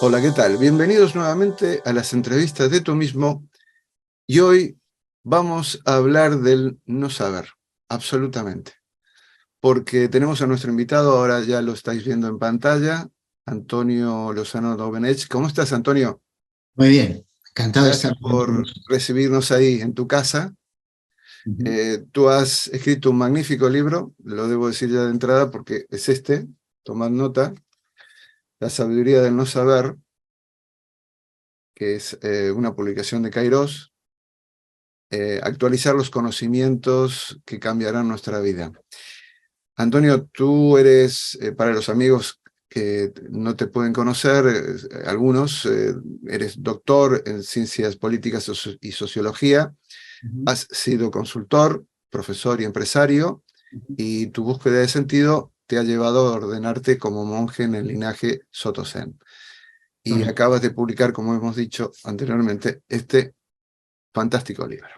Hola, ¿qué tal? Bienvenidos nuevamente a las entrevistas de Tú Mismo. Y hoy vamos a hablar del no saber, absolutamente. Porque tenemos a nuestro invitado, ahora ya lo estáis viendo en pantalla, Antonio Lozano Domenech. ¿Cómo estás, Antonio? Muy bien, encantado de estar Gracias con por vosotros. recibirnos ahí en tu casa. Ujú. Tú has escrito un magnífico libro, lo debo decir ya de entrada porque es este, tomad nota, La sabiduría del no saber, que es una publicación de Kairos. Actualizar los conocimientos que cambiarán nuestra vida. Antonio, tú eres, para los amigos que no te pueden conocer, algunos, eres doctor en ciencias políticas y sociología, Ujú. has sido consultor, profesor y empresario, Ujú. y tu búsqueda de sentido te ha llevado a ordenarte como monje en el linaje Soto Zen. Y Correcto. acabas de publicar, como hemos dicho anteriormente, este fantástico libro,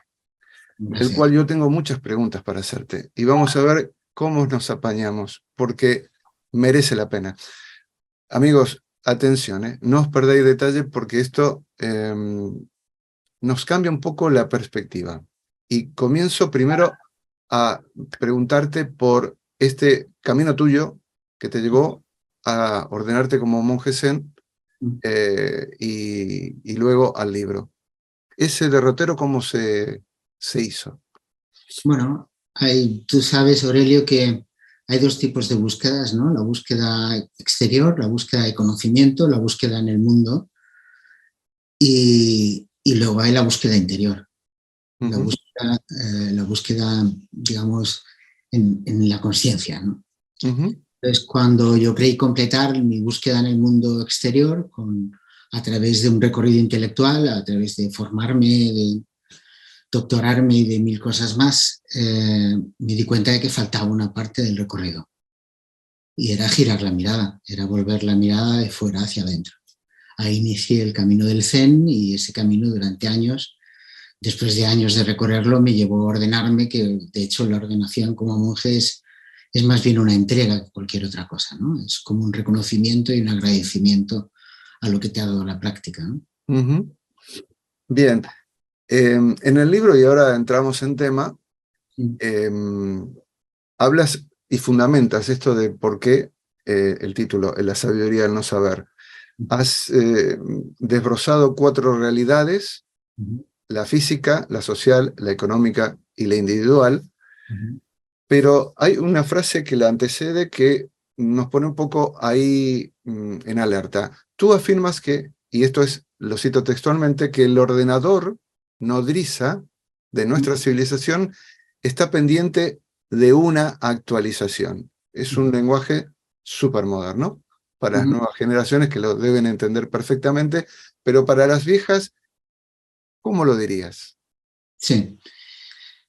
del Gracias. cual yo tengo muchas preguntas para hacerte. Y vamos a ver cómo nos apañamos, porque merece la pena. Amigos, atención, no os perdáis detalle porque esto nos cambia un poco la perspectiva. Y comienzo primero a preguntarte por este camino tuyo que te llevó a ordenarte como monje zen, y luego al libro. Ese derrotero, ¿cómo se hizo? Bueno, tú sabes, Aurelio, que hay dos tipos de búsquedas, ¿no? La búsqueda exterior, la búsqueda de conocimiento, la búsqueda en el mundo, y luego hay la búsqueda interior, Ujú, la búsqueda, digamos, en la conciencia, ¿no? ujú. Entonces, cuando yo creí completar mi búsqueda en el mundo exterior a través de un recorrido intelectual, a través de formarme, de doctorarme y de mil cosas más, me di cuenta de que faltaba una parte del recorrido. Y era girar la mirada, era volver la mirada de fuera hacia adentro. Ahí inicié el camino del Zen y ese camino durante años, después de años de recorrerlo, me llevó a ordenarme, que de hecho la ordenación como monje es más bien una entrega que cualquier otra cosa, ¿no? Es como un reconocimiento y un agradecimiento a lo que te ha dado la práctica, ¿no? Ujú. Bien, en el libro, y ahora entramos en tema, Sí. hablas y fundamentas esto de por qué el título, La sabiduría del no saber. Has desbrozado 4 realidades: Uh-huh. la física, la social, la económica y la individual, Uh-huh. pero hay una frase que la antecede que nos pone un poco ahí en alerta. Tú afirmas que, y esto es, lo cito textualmente, que el ordenador nodriza de nuestra civilización está pendiente de una actualización. Es un lenguaje súper moderno para las Uh-huh. nuevas generaciones que lo deben entender perfectamente, pero para las viejas, ¿cómo lo dirías? Sí.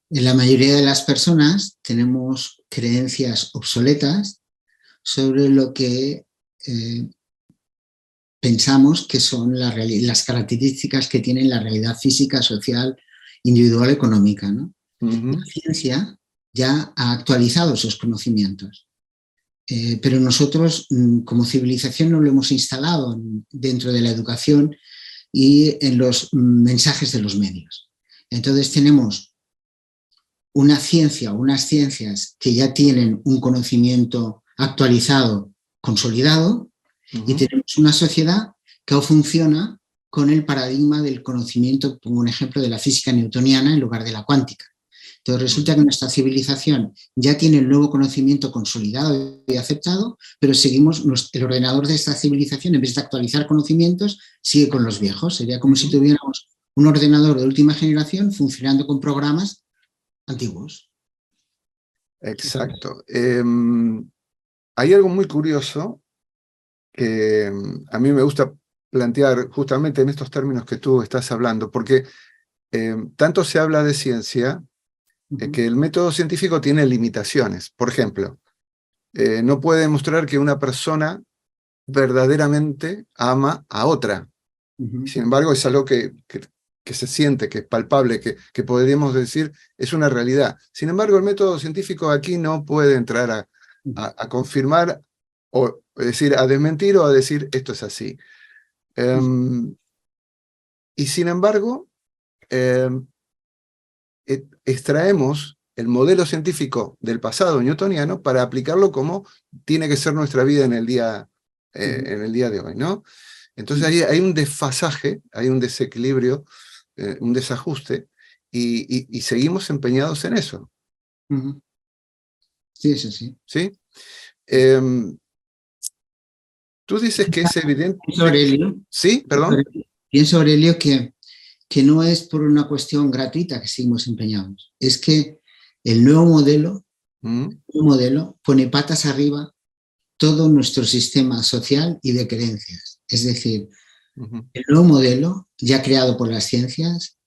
La mayoría de las personas tenemos creencias obsoletas sobre lo que pensamos que son las características que tienen la realidad física, social, individual, económica, ¿no? La Ujú, ciencia ya ha actualizado esos conocimientos, pero nosotros como civilización no lo hemos instalado dentro de la educación y en los mensajes de los medios. Entonces tenemos una ciencia o unas ciencias que ya tienen un conocimiento actualizado, consolidado, y ujú, tenemos una sociedad que aún funciona con el paradigma del conocimiento, pongo un ejemplo, de la física newtoniana en lugar de la cuántica. Entonces resulta que ujú. nuestra civilización ya tiene el nuevo conocimiento consolidado y aceptado, pero seguimos, el ordenador de esta civilización, en vez de actualizar conocimientos, sigue con los viejos. Sería como si Ujú. tuviéramos un ordenador de última generación funcionando con programas antiguos. Exacto. Hay algo muy curioso que a mí me gusta plantear justamente en estos términos que tú estás hablando, porque tanto se habla de ciencia, Uh-huh. que el método científico tiene limitaciones. Por ejemplo, no puede demostrar que una persona verdaderamente ama a otra. Uh-huh. Sin embargo, es algo que se siente, que es palpable, que podríamos decir es una realidad. Sin embargo, el método científico aquí no puede entrar a confirmar, o es decir, a desmentir o a decir esto es así. Y sin embargo, extraemos el modelo científico del pasado newtoniano para aplicarlo como tiene que ser nuestra vida en el día de hoy, ¿no? Entonces hay un desfasaje, hay un desequilibrio, un desajuste, y seguimos empeñados en eso. Sí, eso sí. ¿Sí? Tú dices que es evidente... Pienso, Aurelio, ¿Sí? ¿Perdón? pienso, Aurelio, que no es por una cuestión gratuita que seguimos empeñados. Es que el nuevo modelo pone patas arriba todo nuestro sistema social y de creencias. Es decir, el nuevo modelo, ya creado por las ciencias,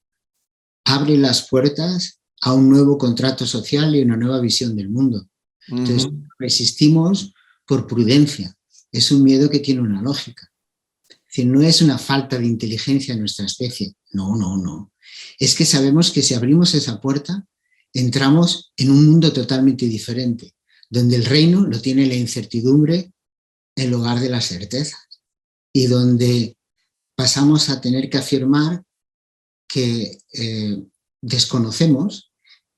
abre las puertas a un nuevo contrato social y una nueva visión del mundo. Entonces, resistimos por prudencia. Es un miedo que tiene una lógica. Es decir, no es una falta de inteligencia en nuestra especie. No, no, no. Es que sabemos que si abrimos esa puerta, entramos en un mundo totalmente diferente, donde el reino lo tiene la incertidumbre en lugar de la certeza, y donde pasamos a tener que afirmar que desconocemos,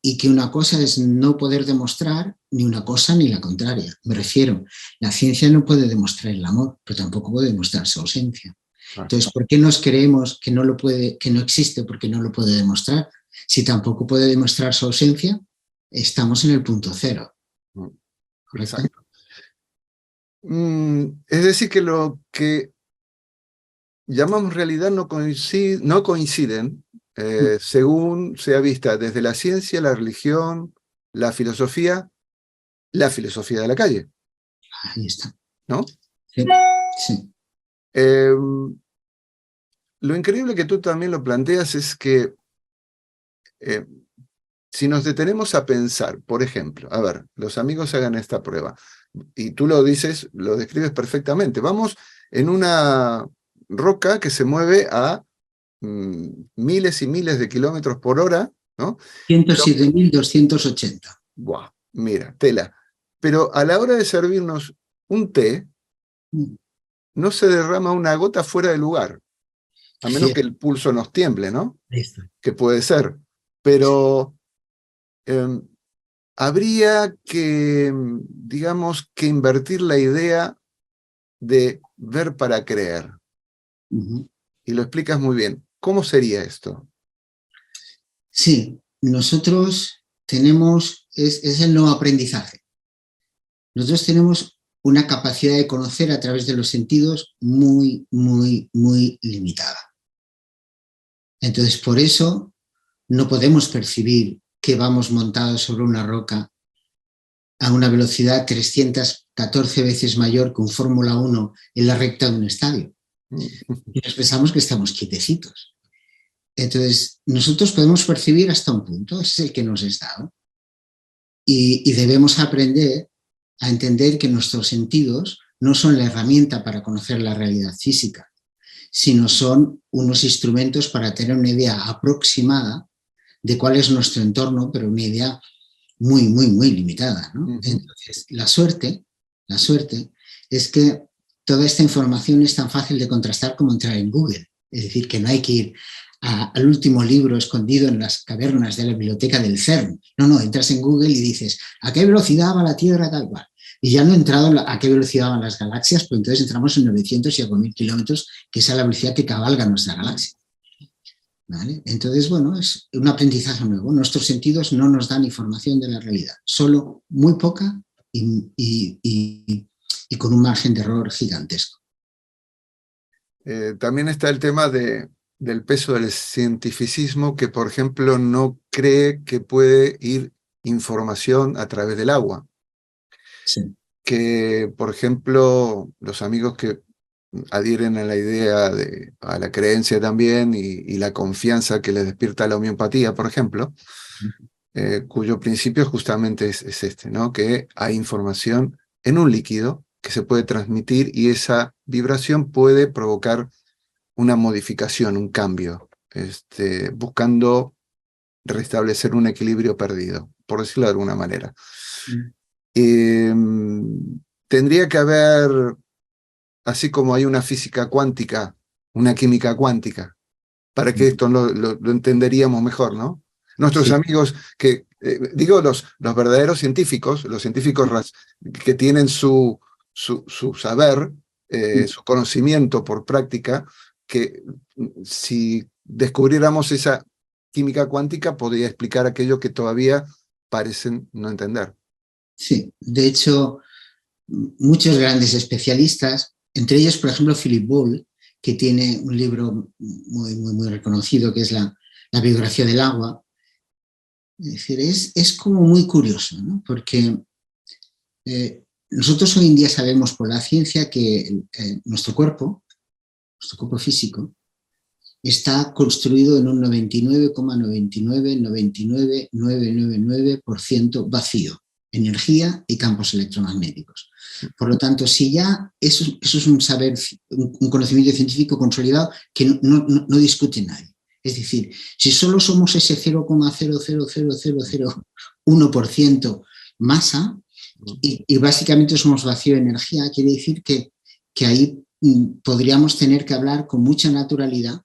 y que una cosa es no poder demostrar ni una cosa ni la contraria. Me refiero, la ciencia no puede demostrar el amor, pero tampoco puede demostrar su ausencia. Entonces, ¿por qué nos creemos que no existe porque no lo puede demostrar? Si tampoco puede demostrar su ausencia, estamos en el punto cero. ¿Correcto? Exacto. Es decir, que lo que llamamos realidad no coinciden según sea vista desde la ciencia, la religión, la filosofía de la calle. Ahí está. ¿No? Sí, sí. Lo increíble que tú también lo planteas es que si nos detenemos a pensar, por ejemplo, a ver, los amigos hagan esta prueba, y tú lo dices, lo describes perfectamente. Vamos en una roca que se mueve a miles y miles de kilómetros por hora, ¿no? 107.280. Buah, mira, tela. Pero a la hora de servirnos un té, no se derrama una gota fuera de lugar, a menos que el pulso nos tiemble, ¿no? Que puede ser. Pero habría que, digamos, que invertir la idea de ver para creer. Y lo explicas muy bien. ¿Cómo sería esto? Sí, nosotros tenemos, es el no aprendizaje. Nosotros tenemos una capacidad de conocer a través de los sentidos muy, muy, muy limitada. Entonces, por eso no podemos percibir que vamos montados sobre una roca a una velocidad 314 veces mayor que un Fórmula 1 en la recta de un estadio. Y nos pensamos que estamos quietecitos. Entonces, nosotros podemos percibir hasta un punto, ese es el que nos es dado. Y debemos aprender a entender que nuestros sentidos no son la herramienta para conocer la realidad física, sino son unos instrumentos para tener una idea aproximada de cuál es nuestro entorno, pero una idea muy, muy, muy limitada, ¿no? Entonces, la suerte es que toda esta información es tan fácil de contrastar como entrar en Google. Es decir, que no hay que ir al último libro escondido en las cavernas de la biblioteca del CERN. No, entras en Google y dices, ¿a qué velocidad va la Tierra tal cual? Y ya no he entrado a qué velocidad van las galaxias, pero entonces entramos en 900 y algo mil kilómetros, que es la velocidad que cabalga nuestra galaxia. ¿Vale? Entonces, bueno, es un aprendizaje nuevo. Nuestros sentidos no nos dan información de la realidad, solo muy poca y con un margen de error gigantesco. También está el tema del peso del cientificismo, que por ejemplo no cree que puede ir información a través del agua. Sí. Que, por ejemplo, los amigos que adhieren a la idea, a la creencia también, y la confianza que les despierta la homeopatía, por ejemplo, cuyo principio justamente es este, ¿no? Que hay información en un líquido que se puede transmitir y esa vibración puede provocar una modificación, un cambio, buscando restablecer un equilibrio perdido, por decirlo de alguna manera. Tendría que haber, así como hay una física cuántica una química cuántica, para que esto lo entenderíamos mejor, ¿no? Nuestros Sí. amigos que, digo, los verdaderos científicos, los científicos que tienen su saber, su conocimiento por práctica, que si descubriéramos esa química cuántica podría explicar aquello que todavía parecen no entender. Sí, de hecho, muchos grandes especialistas, entre ellos, por ejemplo, Philip Boole, que tiene un libro muy reconocido, que es la biografía del agua. Es decir, es como muy curioso, ¿no? Porque nosotros hoy en día sabemos por la ciencia que nuestro cuerpo físico, está construido en un 99,999999% vacío, energía y campos electromagnéticos. Por lo tanto, si ya eso es un saber, un conocimiento científico consolidado que no discute nadie. Es decir, si solo somos ese 0,00001% masa y básicamente somos vacío de energía, quiere decir que ahí podríamos tener que hablar con mucha naturalidad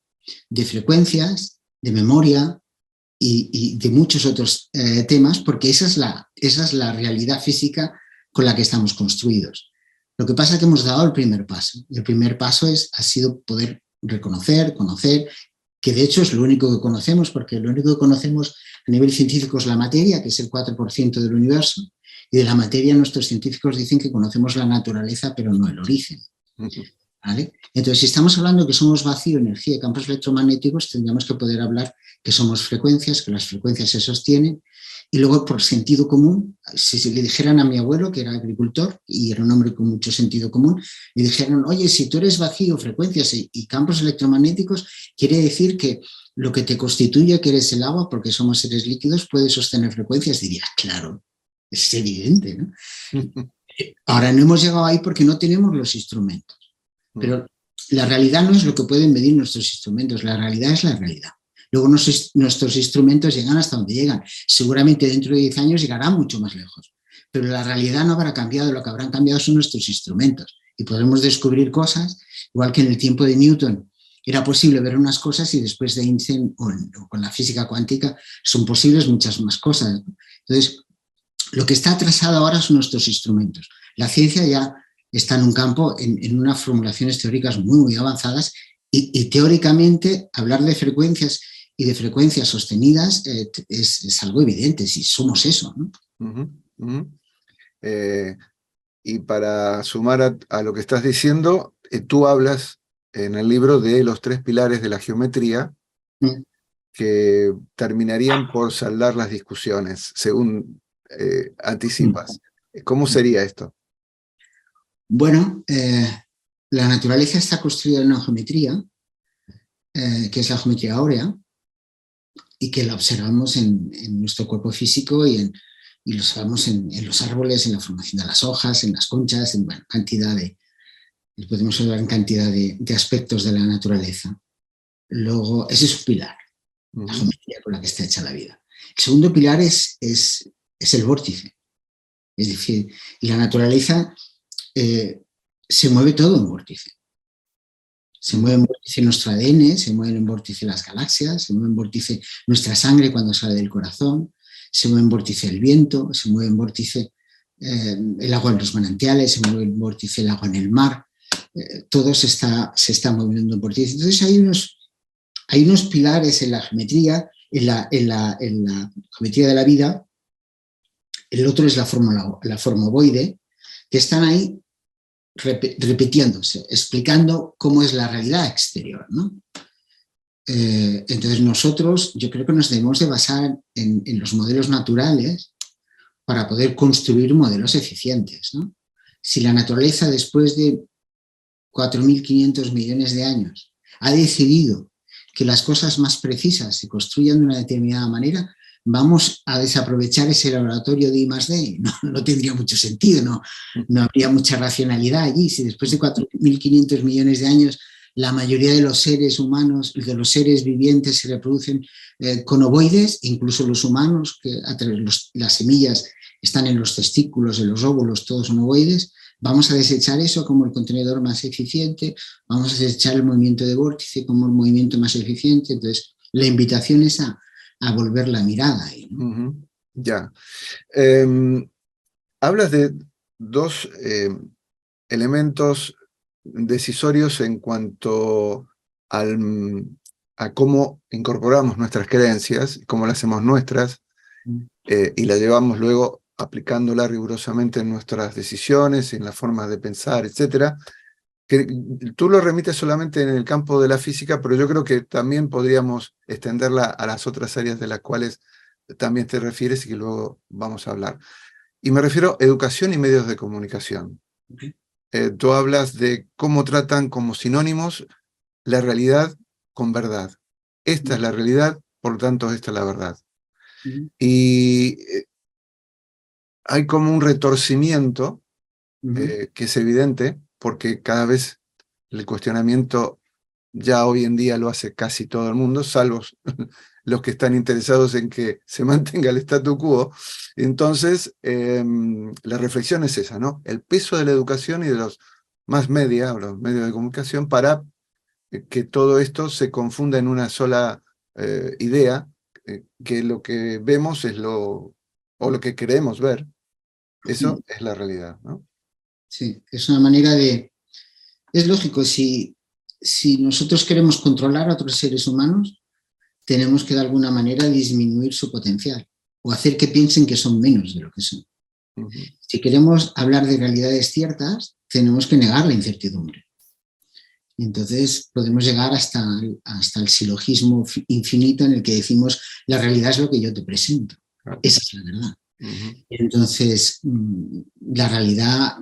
de frecuencias, de memoria y de muchos otros temas, porque esa es la realidad física con la que estamos construidos. Lo que pasa es que hemos dado el primer paso. Y el primer paso ha sido poder reconocer, conocer, que de hecho es lo único que conocemos, porque lo único que conocemos a nivel científico es la materia, que es el 4% del universo, y de la materia nuestros científicos dicen que conocemos la naturaleza, pero no el origen. ¿Vale? Entonces, si estamos hablando que somos vacío, energía y campos electromagnéticos, tendríamos que poder hablar que somos frecuencias, que las frecuencias se sostienen, y luego por sentido común, si le dijeran a mi abuelo, que era agricultor y era un hombre con mucho sentido común, le dijeran, oye, si tú eres vacío, frecuencias y campos electromagnéticos, quiere decir que lo que te constituye, que eres el agua, porque somos seres líquidos, puede sostener frecuencias. Diría, claro, es evidente, ¿no? Ahora no hemos llegado ahí porque no tenemos los instrumentos. Pero la realidad no es lo que pueden medir nuestros instrumentos, la realidad es la realidad. Luego nuestros instrumentos llegan hasta donde llegan. Seguramente dentro de 10 años llegarán mucho más lejos. Pero la realidad no habrá cambiado, lo que habrán cambiado son nuestros instrumentos. Y podremos descubrir cosas, igual que en el tiempo de Newton era posible ver unas cosas y después de Einstein o con la física cuántica son posibles muchas más cosas. Entonces, lo que está atrasado ahora son nuestros instrumentos. La ciencia ya está en un campo, en unas formulaciones teóricas muy avanzadas y teóricamente hablar de frecuencias y de frecuencias sostenidas es algo evidente, si somos eso, ¿no? Y para sumar a lo que estás diciendo, tú hablas en el libro de los 3 pilares de la geometría que terminarían por saldar las discusiones, según anticipas. ¿Cómo sería esto? Bueno, la naturaleza está construida en una geometría, que es la geometría áurea, y que la observamos en nuestro cuerpo físico y lo observamos en los árboles, en la formación de las hojas, en las conchas, en podemos hablar en cantidad de aspectos de la naturaleza. Luego, ese es un pilar, la geometría con la que está hecha la vida. El segundo pilar es el vórtice. Es decir, la naturaleza se mueve todo en vórtice. Se mueve en vórtice nuestro ADN, se mueve en vórtice las galaxias, se mueve en vórtice nuestra sangre cuando sale del corazón, se mueve en vórtice el viento, se mueve en vórtice el agua en los manantiales, se mueve en vórtice el agua en el mar. Todo se está moviendo en vórtice. Entonces hay unos pilares en la geometría, en la geometría de la vida. El otro es la forma ovoide, que están ahí repitiéndose, explicando cómo es la realidad exterior, ¿no? Entonces nosotros, yo creo que nos debemos de basar en los modelos naturales para poder construir modelos eficientes, ¿no? Si la naturaleza después de 4.500 millones de años ha decidido que las cosas más precisas se construyan de una determinada manera, vamos a desaprovechar ese laboratorio de I+D. No tendría mucho sentido, no habría mucha racionalidad allí. Si después de 4.500 millones de años la mayoría de los seres humanos, de los seres vivientes se reproducen con ovoides, incluso los humanos, que las semillas están en los testículos, en los óvulos, todos son ovoides, vamos a desechar eso como el contenedor más eficiente, vamos a desechar el movimiento de vórtice como el movimiento más eficiente. Entonces, la invitación es a volver la mirada ahí, ¿no? Ya. Hablas de dos elementos decisorios en cuanto a cómo incorporamos nuestras creencias, cómo las hacemos nuestras, y la llevamos luego aplicándola rigurosamente en nuestras decisiones, en las formas de pensar, etc. Que tú lo remites solamente en el campo de la física, pero yo creo que también podríamos extenderla a las otras áreas de las cuales también te refieres y que luego vamos a hablar. Y me refiero a educación y medios de comunicación. Okay. Tú hablas de cómo tratan como sinónimos la realidad con verdad. Esta es la realidad, por lo tanto, esta es la verdad. Y hay como un retorcimiento que es evidente, porque cada vez el cuestionamiento ya hoy en día lo hace casi todo el mundo, salvo los que están interesados en que se mantenga el statu quo. Entonces, la reflexión es esa, ¿no? El peso de la educación y de los más media, o los medios de comunicación, para que todo esto se confunda en una sola idea, que lo que vemos es o lo que queremos ver, eso es la realidad, ¿no? Sí, es una manera de... Es lógico, si nosotros queremos controlar a otros seres humanos, tenemos que de alguna manera disminuir su potencial o hacer que piensen que son menos de lo que son. Si queremos hablar de realidades ciertas, tenemos que negar la incertidumbre. Entonces podemos llegar hasta el silogismo infinito en el que decimos la realidad es lo que yo te presento. Esa es la verdad. Entonces, la realidad,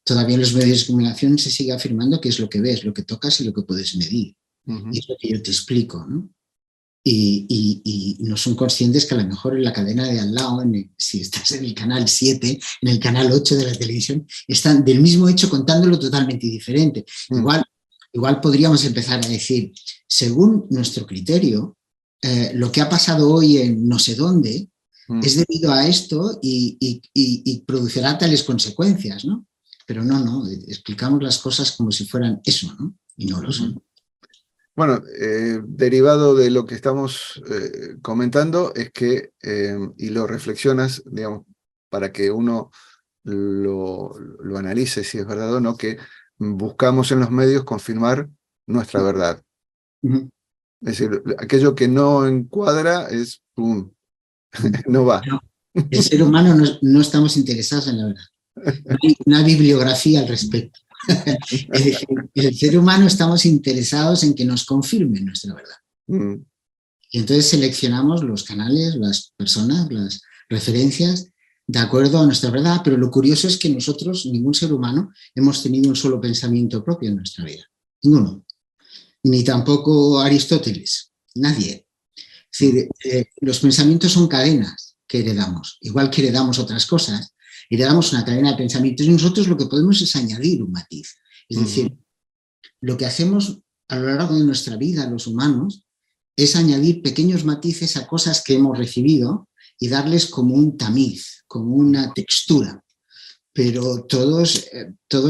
todavía en los medios de comunicación se sigue afirmando que es lo que ves, lo que tocas y lo que puedes medir. Y es lo que yo te explico, ¿no? Y no son conscientes que a lo mejor en la cadena de al lado, si estás en el canal 7, en el canal 8 de la televisión, están del mismo hecho contándolo totalmente diferente. Igual podríamos empezar a decir, según nuestro criterio, lo que ha pasado hoy en no sé dónde es debido a esto y producirá tales consecuencias, ¿no? Pero no, explicamos las cosas como si fueran eso, ¿no? Y no lo son. Bueno, derivado de lo que estamos comentando es que, y lo reflexionas, digamos, para que uno lo analice si es verdad o no, que buscamos en los medios confirmar nuestra verdad. Es decir, aquello que no encuadra es ¡pum! No va. No, el ser humano no estamos interesados en la verdad. No hay una bibliografía al respecto. Es decir, el ser humano estamos interesados en que nos confirmen nuestra verdad. Y entonces seleccionamos los canales, las personas, las referencias de acuerdo a nuestra verdad, pero lo curioso es que nosotros, ningún ser humano, hemos tenido un solo pensamiento propio en nuestra vida. Ninguno. Ni tampoco Aristóteles. Nadie. Es decir, los pensamientos son cadenas que heredamos. Igual que heredamos otras cosas, heredamos una cadena de pensamientos y nosotros lo que podemos es añadir un matiz. Es decir, lo que hacemos a lo largo de nuestra vida, los humanos, es añadir pequeños matices a cosas que hemos recibido y darles como un tamiz, como una textura. Pero todos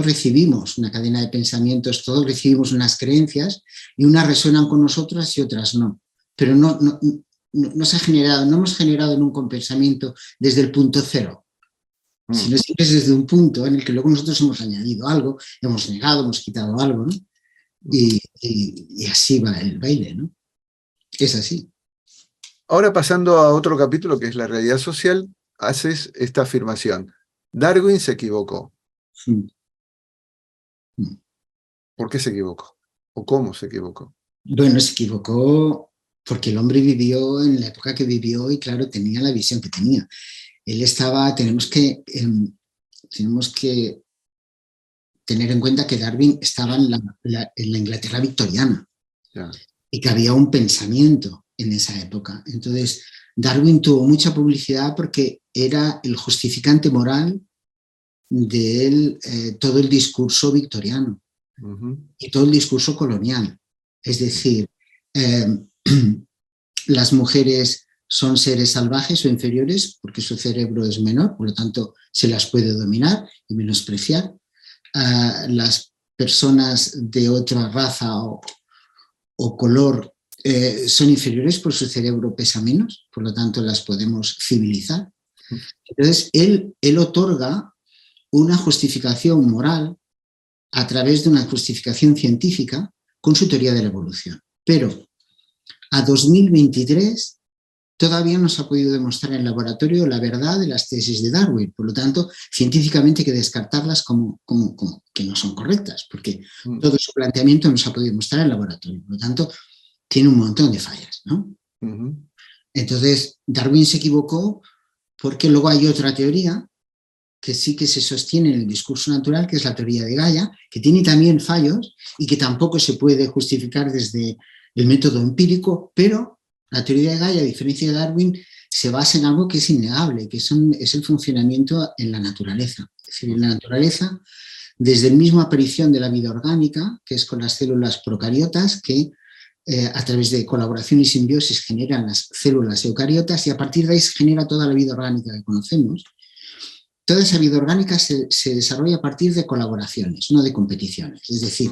recibimos una cadena de pensamientos, todos recibimos unas creencias y unas resuenan con nosotras y otras no. Pero no hemos generado nunca un pensamiento desde el punto cero, sino siempre es desde un punto en el que luego nosotros hemos añadido algo, hemos negado, hemos quitado algo, ¿no? Y así va el baile, ¿no? Es así. Ahora pasando a otro capítulo que es la realidad social, haces esta afirmación. Darwin se equivocó. ¿Por qué se equivocó? ¿O cómo se equivocó? Bueno, se equivocó porque el hombre vivió en la época que vivió y claro, tenía la visión que tenía. Él estaba, tenemos que tener en cuenta que Darwin estaba en la Inglaterra victoriana y que había un pensamiento en esa época. Entonces, Darwin tuvo mucha publicidad porque era el justificante moral de todo el discurso victoriano y todo el discurso colonial. Es decir, las mujeres son seres salvajes o inferiores porque su cerebro es menor, por lo tanto se las puede dominar y menospreciar. las personas de otra raza o color son inferiores porque su cerebro pesa menos, por lo tanto las podemos civilizar. Entonces, él otorga una justificación moral a través de una justificación científica con su teoría de la evolución. Pero a 2023 todavía no se ha podido demostrar en el laboratorio la verdad de las tesis de Darwin. Por lo tanto, científicamente hay que descartarlas como que no son correctas, porque todo su planteamiento no se ha podido demostrar en el laboratorio. Por lo tanto, tiene un montón de fallas, ¿no? Entonces, Darwin se equivocó porque luego hay otra teoría que sí que se sostiene en el discurso natural, que es la teoría de Gaia, que tiene también fallos y que tampoco se puede justificar desde el método empírico, pero la teoría de Gaia, a diferencia de Darwin, se basa en algo que es innegable, que es el funcionamiento en la naturaleza. Es decir, en la naturaleza, desde el mismo aparición de la vida orgánica, que es con las células procariotas, que a través de colaboración y simbiosis generan las células eucariotas y a partir de ahí se genera toda la vida orgánica que conocemos. Toda esa vida orgánica se desarrolla a partir de colaboraciones, no de competiciones. Es decir,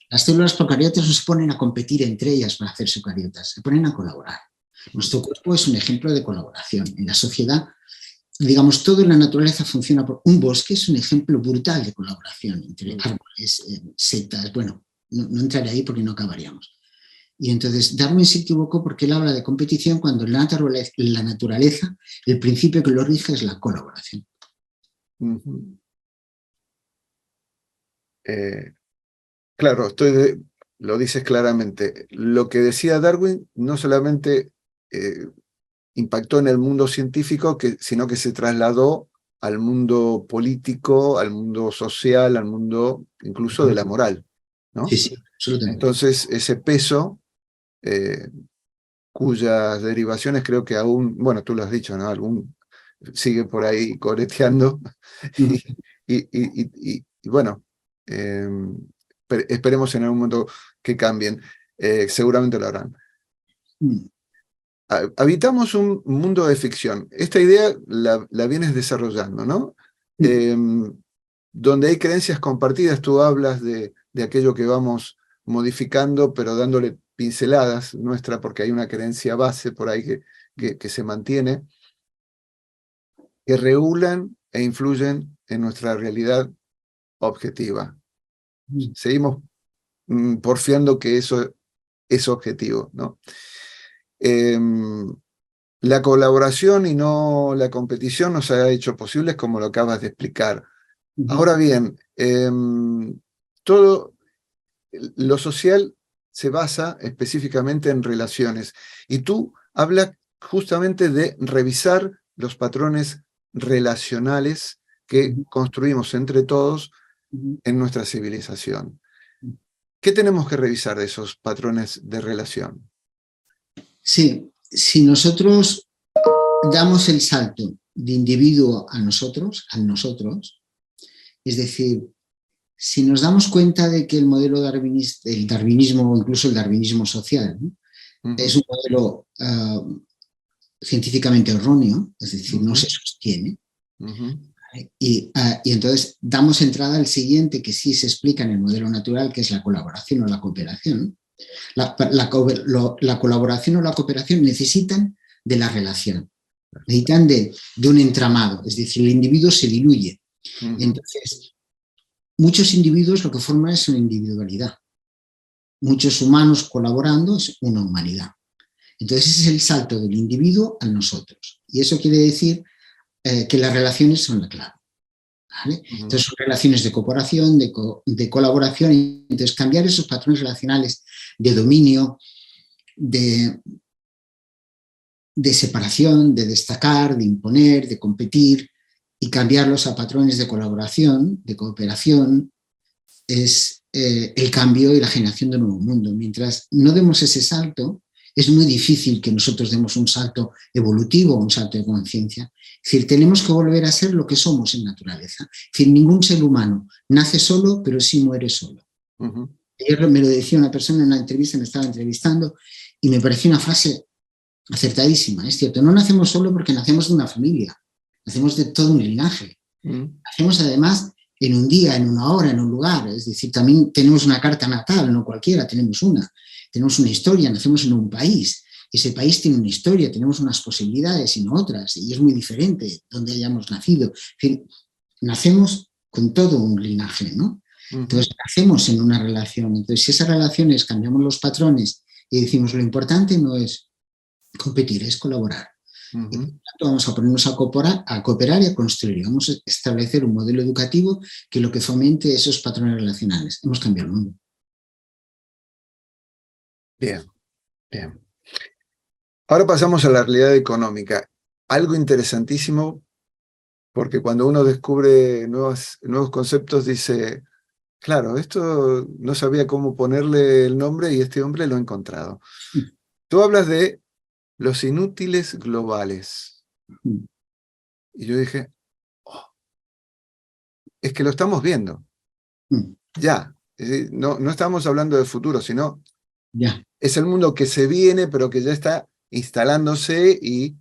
las células procariotas no se ponen a competir entre ellas para hacerse eucariotas, se ponen a colaborar. Nuestro cuerpo es un ejemplo de colaboración. En la sociedad, digamos, todo en la naturaleza funciona por... Un bosque es un ejemplo brutal de colaboración entre árboles, setas. Bueno, no entraré ahí porque no acabaríamos. Y entonces Darwin se equivocó porque él habla de competición cuando en la naturaleza el principio que lo rige es la colaboración. Claro, lo dices claramente. Lo que decía Darwin no solamente impactó en el mundo científico, sino que se trasladó al mundo político, al mundo social, al mundo incluso de la moral, ¿no? Sí, sí, absolutamente. Entonces, ese peso, cuyas derivaciones creo que aún, bueno, tú lo has dicho, ¿no? Algún sigue por ahí coreteando, y bueno, esperemos en algún momento que cambien, seguramente lo harán. Habitamos un mundo de ficción. Esta idea la vienes desarrollando, ¿no? Donde hay creencias compartidas, tú hablas de aquello que vamos modificando, pero dándole pinceladas nuestra, porque hay una creencia base por ahí que se mantiene, que regulan e influyen en nuestra realidad objetiva. Seguimos porfiando que eso es objetivo, ¿no? La colaboración y no la competición nos ha hecho posibles, como lo acabas de explicar. Ahora bien, todo lo social se basa específicamente en relaciones, y tú hablas justamente de revisar los patrones relacionales que construimos entre todos en nuestra civilización. ¿Qué tenemos que revisar de esos patrones de relación? Sí, si nosotros damos el salto de individuo a nosotros, es decir, si nos damos cuenta de que el modelo darwinista, el darwinismo o incluso el darwinismo social, ¿no? Es un modelo científicamente erróneo, es decir, no se sostiene, y entonces damos entrada al siguiente que sí se explica en el modelo natural, que es la colaboración o la cooperación. La colaboración o la cooperación necesitan de la relación, necesitan de un entramado, es decir, el individuo se diluye. Entonces, muchos individuos lo que forman es una individualidad. Muchos humanos colaborando es una humanidad. Entonces, ese es el salto del individuo al nosotros. Y eso quiere decir que las relaciones son la clave. ¿Vale? Entonces, son relaciones de cooperación, de colaboración. Y entonces, cambiar esos patrones relacionales de dominio, de separación, de destacar, de imponer, de competir, y cambiarlos a patrones de colaboración, de cooperación, es el cambio y la generación de un nuevo mundo. Mientras no demos ese salto, es muy difícil que nosotros demos un salto evolutivo, un salto de conciencia. Es decir, tenemos que volver a ser lo que somos en naturaleza. Es decir, ningún ser humano nace solo, pero sí muere solo. Ayer me lo decía una persona en una entrevista, me estaba entrevistando, y me pareció una frase acertadísima. Es cierto, no nacemos solo porque nacemos de una familia, nacemos de todo un linaje. Nacemos además en un día, en una hora, en un lugar. Es decir, también tenemos una carta natal, no cualquiera, tenemos una historia, nacemos en un país. Ese país tiene una historia, tenemos unas posibilidades y no otras, y es muy diferente donde hayamos nacido. En fin, nacemos con todo un linaje, ¿no? Entonces, nacemos en una relación. Entonces, si esas relaciones cambiamos los patrones y decimos lo importante no es competir, es colaborar. Y por lo tanto, vamos a ponernos a cooperar y a construir. Vamos a establecer un modelo educativo que lo que fomente esos patrones relacionales. Hemos cambiado el mundo. Bien, bien. Ahora pasamos a la realidad económica. Algo interesantísimo, porque cuando uno descubre nuevos conceptos dice, claro, esto no sabía cómo ponerle el nombre y este hombre lo ha encontrado. Tú hablas de los inútiles globales. Y yo dije, oh, es que lo estamos viendo. Ya. Es decir, no estamos hablando de futuro, sino es el mundo que se viene, pero que ya está instalándose y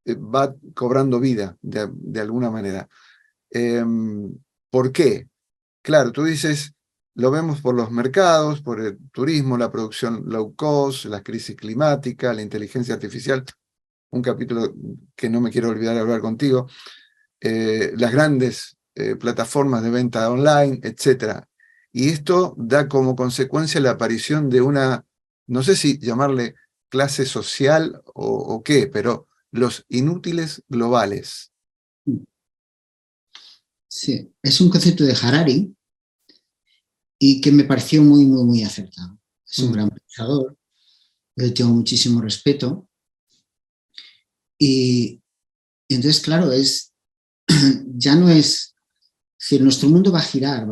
va cobrando vida de alguna manera. ¿Por qué? Claro, tú dices, lo vemos por los mercados, por el turismo, la producción low cost, la crisis climática, la inteligencia artificial, un capítulo que no me quiero olvidar de hablar contigo, las grandes plataformas de venta online, etc. Y esto da como consecuencia la aparición de una, no sé si llamarle clase social o qué, pero los inútiles globales. Sí, es un concepto de Harari y que me pareció muy, muy, muy acertado. Es un gran pensador, le tengo muchísimo respeto. Y entonces, claro, ya no es decir, nuestro mundo va a girar,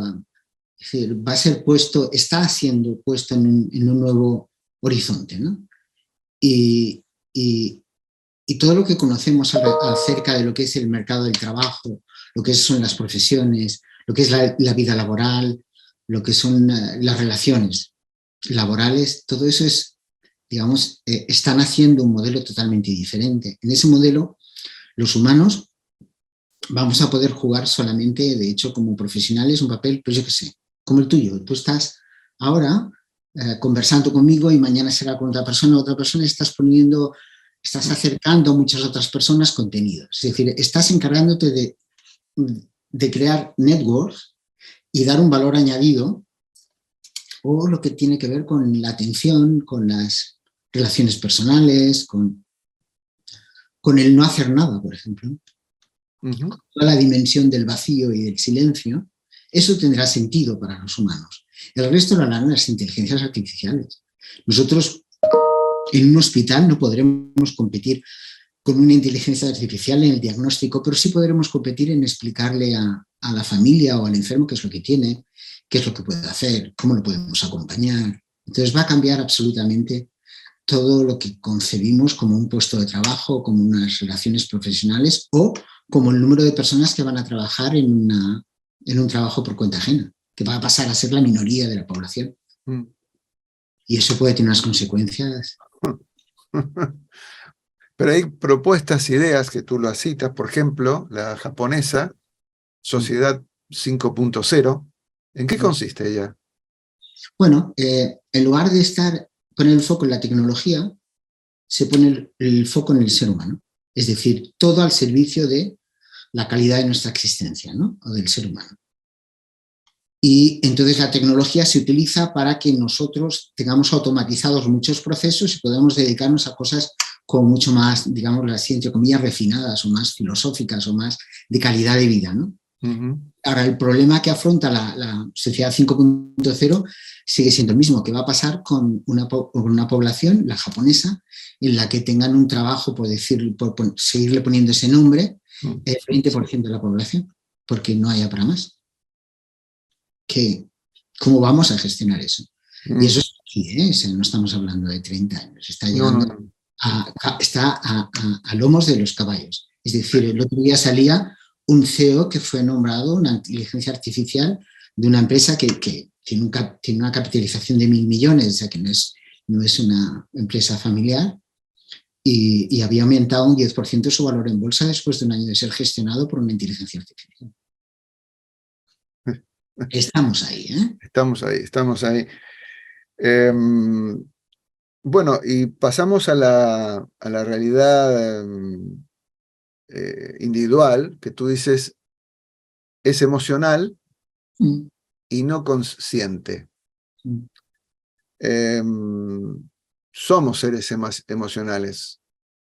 es decir, va a ser puesto, está siendo puesto en un nuevo horizonte, ¿no? Y todo lo que conocemos acerca de lo que es el mercado del trabajo, lo que son las profesiones, lo que es la vida laboral, lo que son las relaciones laborales, todo eso es, digamos, están haciendo un modelo totalmente diferente. En ese modelo, los humanos vamos a poder jugar solamente, de hecho, como profesionales, un papel, pues yo qué sé, como el tuyo. Tú estás ahora conversando conmigo y mañana será con otra persona estás acercando a muchas otras personas contenidos. Es decir, estás encargándote de crear networks y dar un valor añadido o lo que tiene que ver con la atención, con las relaciones personales, con el no hacer nada, por ejemplo. Toda la dimensión del vacío y del silencio, eso tendrá sentido para los humanos. El resto lo harán las inteligencias artificiales. Nosotros en un hospital no podremos competir con una inteligencia artificial en el diagnóstico, pero sí podremos competir en explicarle a la familia o al enfermo qué es lo que tiene, qué es lo que puede hacer, cómo lo podemos acompañar. Entonces va a cambiar absolutamente todo lo que concebimos como un puesto de trabajo, como unas relaciones profesionales o como el número de personas que van a trabajar en un trabajo por cuenta ajena, que va a pasar a ser la minoría de la población. Y eso puede tener unas consecuencias. Pero hay propuestas, ideas que tú las citas, por ejemplo, la japonesa, Sociedad 5.0. ¿En qué consiste ella? Bueno, en lugar de poner el foco en la tecnología, se pone el foco en el ser humano. Es decir, todo al servicio de la calidad de nuestra existencia, ¿no? O del ser humano. Y entonces la tecnología se utiliza para que nosotros tengamos automatizados muchos procesos y podamos dedicarnos a cosas como mucho más, digamos, así, entre comillas, refinadas o más filosóficas o más de calidad de vida, ¿no? Ahora, el problema que afronta la sociedad 5.0 sigue siendo el mismo, que va a pasar con una población, la japonesa, en la que tengan un trabajo, por seguirle poniendo ese nombre, el 20% de la población, porque no haya para más. ¿Cómo vamos a gestionar eso? Y eso es aquí, no estamos hablando de 30 años, está llegando está a lomos de los caballos. Es decir, el otro día salía un CEO que fue nombrado una inteligencia artificial de una empresa que tiene una capitalización de 1.000 millones, o sea que no es una empresa familiar, y había aumentado un 10% su valor en bolsa después de un año de ser gestionado por una inteligencia artificial. Estamos ahí, ¿eh? Estamos ahí, estamos ahí. Bueno, y pasamos a la realidad individual, que tú dices es emocional Mm, y no consciente. mm, Somos seres emocionales,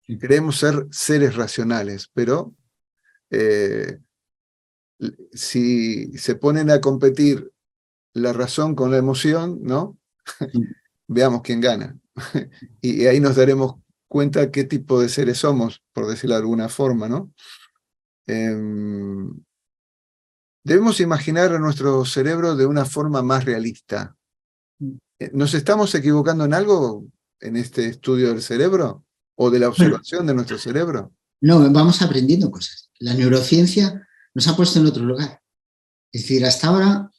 sí. creemos ser seres racionales, pero eh, si se ponen a competir la razón con la emoción, ¿no? Mm. Veamos quién gana. Y ahí nos daremos cuenta qué tipo de seres somos, por decirlo de alguna forma, ¿no? Debemos imaginar a nuestro cerebro de una forma más realista. ¿Nos estamos equivocando en algo en este estudio del cerebro? ¿O de la Bueno, observación de nuestro cerebro? no, vamos aprendiendo cosas. La neurociencia nos ha puesto en otro lugar. Es decir, hasta ahora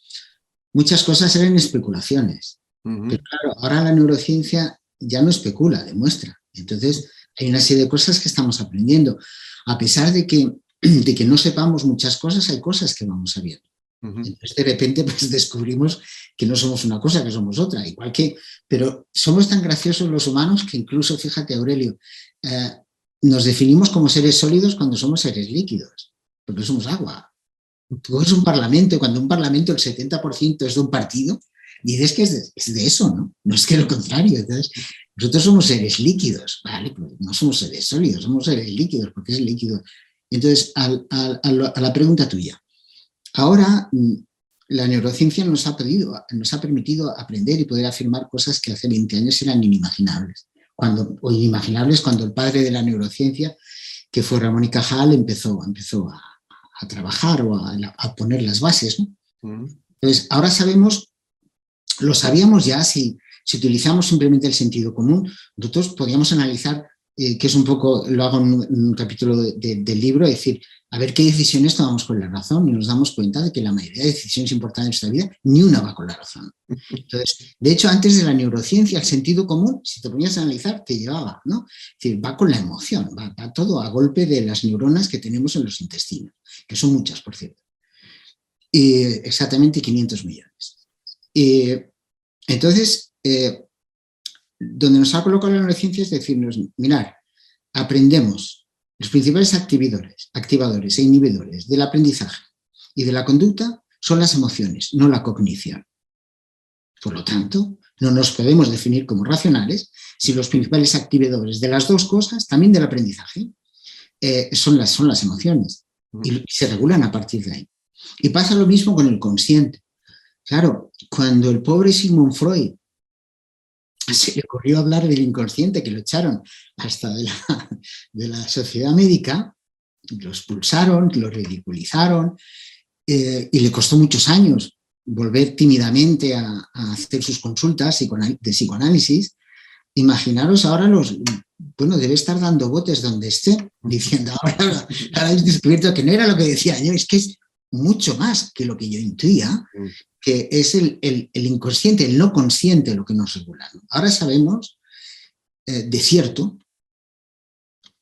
muchas cosas eran especulaciones. Pero claro, ahora la neurociencia ya no especula, demuestra. Entonces, hay una serie de cosas que estamos aprendiendo. A pesar de que no sepamos muchas cosas, hay cosas que vamos sabiendo. Entonces, de repente, pues descubrimos que no somos una cosa, que somos otra. Igual que, pero somos tan graciosos los humanos que incluso, fíjate, Aurelio, eh, nos definimos como seres sólidos cuando somos seres líquidos, porque somos agua. Tú coges un parlamento y cuando un parlamento el 70% es de un partido, dices que es de eso, ¿no? No es que lo contrario. Entonces, nosotros somos seres líquidos, ¿vale? Pues no somos seres sólidos, somos seres líquidos, porque es líquido. Entonces, a la pregunta tuya, ahora la neurociencia nos ha permitido aprender y poder afirmar cosas que hace 20 años eran inimaginables. O inimaginables cuando el padre de la neurociencia, que fue Ramón y Cajal, empezó a trabajar o a poner las bases, ¿no? Entonces, ahora sabemos, lo sabíamos ya, si utilizamos simplemente el sentido común, nosotros podríamos analizar, que es un poco, lo hago en un capítulo del libro, es decir, a ver qué decisiones tomamos con la razón y nos damos cuenta de que la mayoría de decisiones importantes de nuestra vida, ni una va con la razón. Entonces, de hecho, antes de la neurociencia, el sentido común, si te ponías a analizar, te llevaba, ¿no? Es decir, va con la emoción, va todo a golpe de las neuronas que tenemos en los intestinos, que son muchas, por cierto. Exactamente 500 millones. Entonces, donde nos ha colocado la neurociencia es decirnos, mirad, aprendemos los principales activadores e inhibidores del aprendizaje y de la conducta son las emociones, no la cognición. Por lo tanto, no nos podemos definir como racionales si los principales activadores de las dos cosas, también del aprendizaje, son las emociones y se regulan a partir de ahí. Y pasa lo mismo con el consciente. Claro, cuando el pobre Sigmund Freud se le ocurrió hablar del inconsciente, que lo echaron hasta de la sociedad médica, lo expulsaron, lo ridiculizaron, y le costó muchos años volver tímidamente a hacer sus consultas de psicoanálisis. Imaginaros ahora bueno, debe estar dando botes donde esté, diciendo, ahora habéis descubierto que no era lo que decía yo, es que es mucho más que lo que yo intuía, que es el inconsciente, el no consciente lo que nos regula. Ahora sabemos, de cierto,